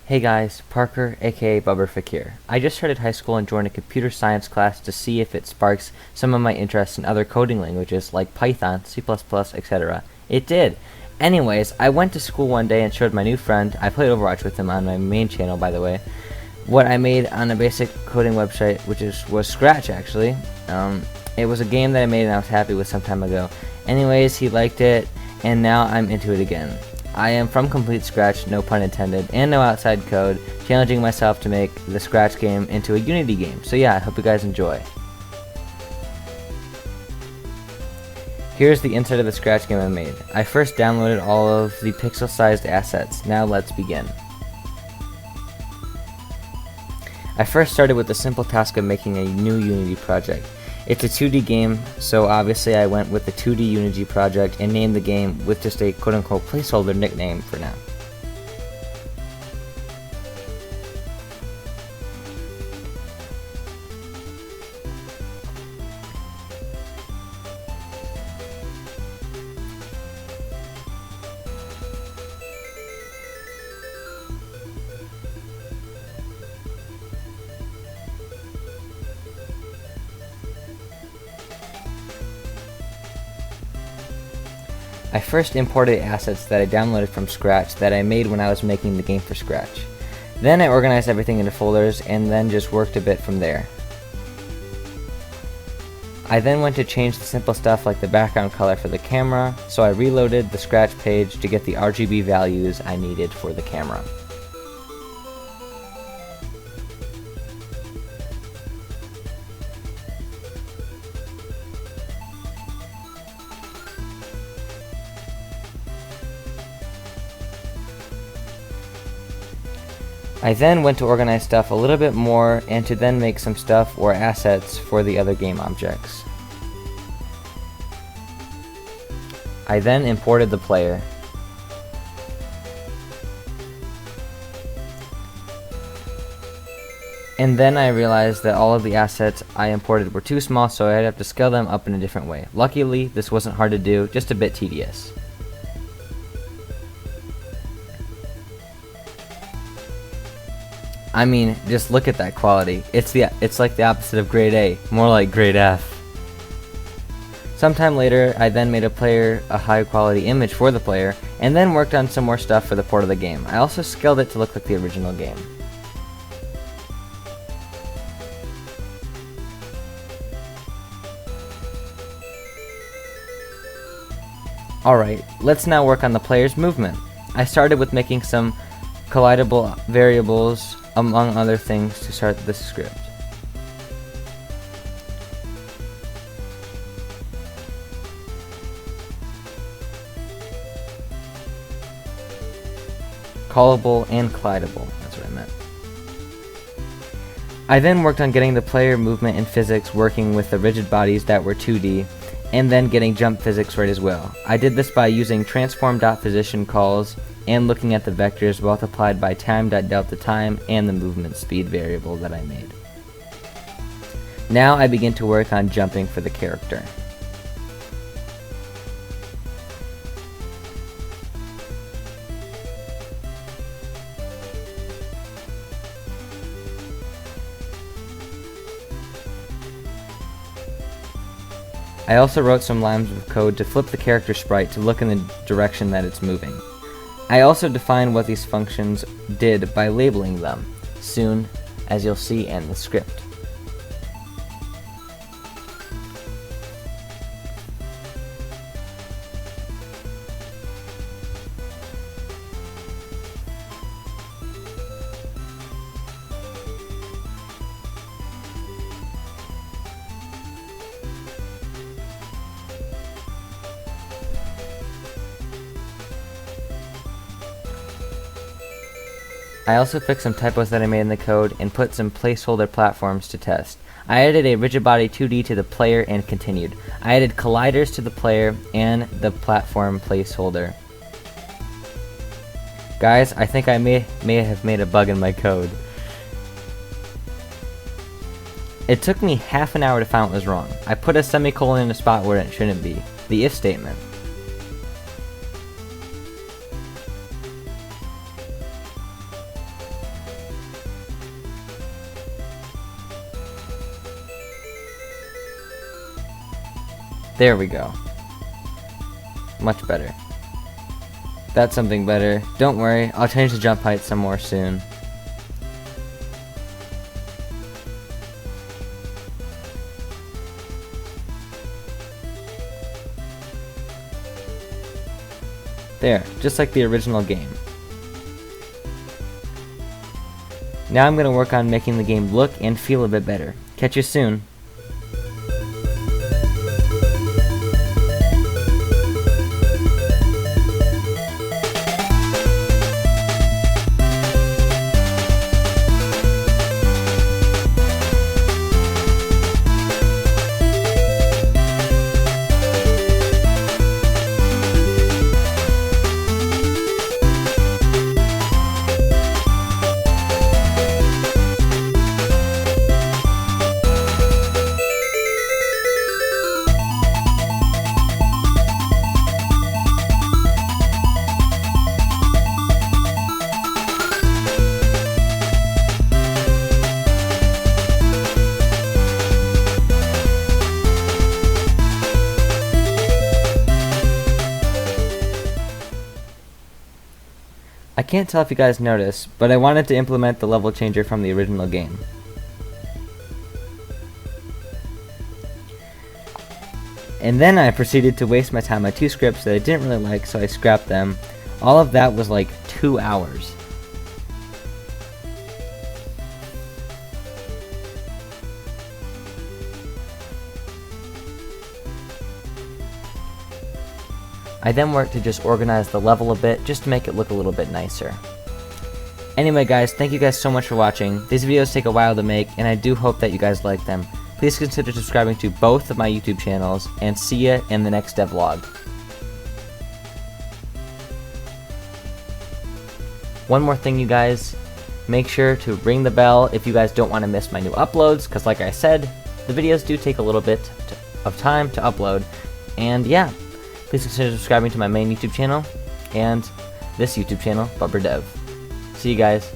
Hey guys, Parker aka Bubberfic here. I just started high school and joined a computer science class to see if it sparks some of my interest in other coding languages like Python, C++, etc. It did. Anyways, I went to school one day and showed my new friend, I played Overwatch with him on my main channel by the way, what I made on a basic coding website, which was Scratch actually. It was a game that I made and I was happy with some time ago. Anyways, he liked it and now I'm into it again. I am from complete scratch, no pun intended, and no outside code, challenging myself to make the Scratch game into a Unity game. So yeah, I hope you guys enjoy. Here's the inside of the Scratch game I made. I first downloaded all of the pixel-sized assets. Now let's begin. I first started with the simple task of making a new Unity project. It's a 2D game, so obviously I went with the 2D Unity project and named the game with just a quote-unquote placeholder nickname for now. I first imported assets that I downloaded from Scratch that I made when I was making the game for Scratch. Then I organized everything into folders and then just worked a bit from there. I then went to change the simple stuff like the background color for the camera, so I reloaded the Scratch page to get the RGB values I needed for the camera. I then went to organize stuff a little bit more and to then make some stuff or assets for the other game objects. I then imported the player. And then I realized that all of the assets I imported were too small, so I'd have to scale them up in a different way. Luckily, this wasn't hard to do, just a bit tedious. I mean, just look at that quality. It's like the opposite of grade A, more like grade F. Sometime later, I then made a high quality image for the player, and then worked on some more stuff for the port of the game. I also scaled it to look like the original game. Alright, let's now work on the player's movement. I started with making some collidable variables, among other things, to start this script. Callable and collidable, that's what I meant. I then worked on getting the player movement and physics working with the rigid bodies that were 2D, and then getting jump physics right as well. I did this by using transform.position calls and looking at the vectors multiplied by time.delta and the movement speed variable that I made. Now I begin to work on jumping for the character. I also wrote some lines of code to flip the character sprite to look in the direction that it's moving. I also defined what these functions did by labeling them, soon as you'll see in the script. I also fixed some typos that I made in the code and put some placeholder platforms to test. I added a rigid body 2D to the player and continued. I added colliders to the player and the platform placeholder. Guys, I think I may have made a bug in my code. It took me half an hour to find what was wrong. I put a semicolon in a spot where it shouldn't be. The if statement. There we go. Much better. That's something better. Don't worry, I'll change the jump height some more soon. There, just like the original game. Now I'm going to work on making the game look and feel a bit better. Catch you soon. I can't tell if you guys noticed, but I wanted to implement the level changer from the original game. And then I proceeded to waste my time on 2 scripts that I didn't really like, so I scrapped them. All of that was like 2 hours. I then worked to just organize the level a bit, just to make it look a little bit nicer. Anyway guys, thank you guys so much for watching. These videos take a while to make, and I do hope that you guys like them. Please consider subscribing to both of my YouTube channels, and see ya in the next devlog. One more thing you guys, make sure to ring the bell if you guys don't want to miss my new uploads, because like I said, the videos do take a little bit of time to upload, and yeah. Please consider subscribing to my main YouTube channel and this YouTube channel, BubberDev. See you guys.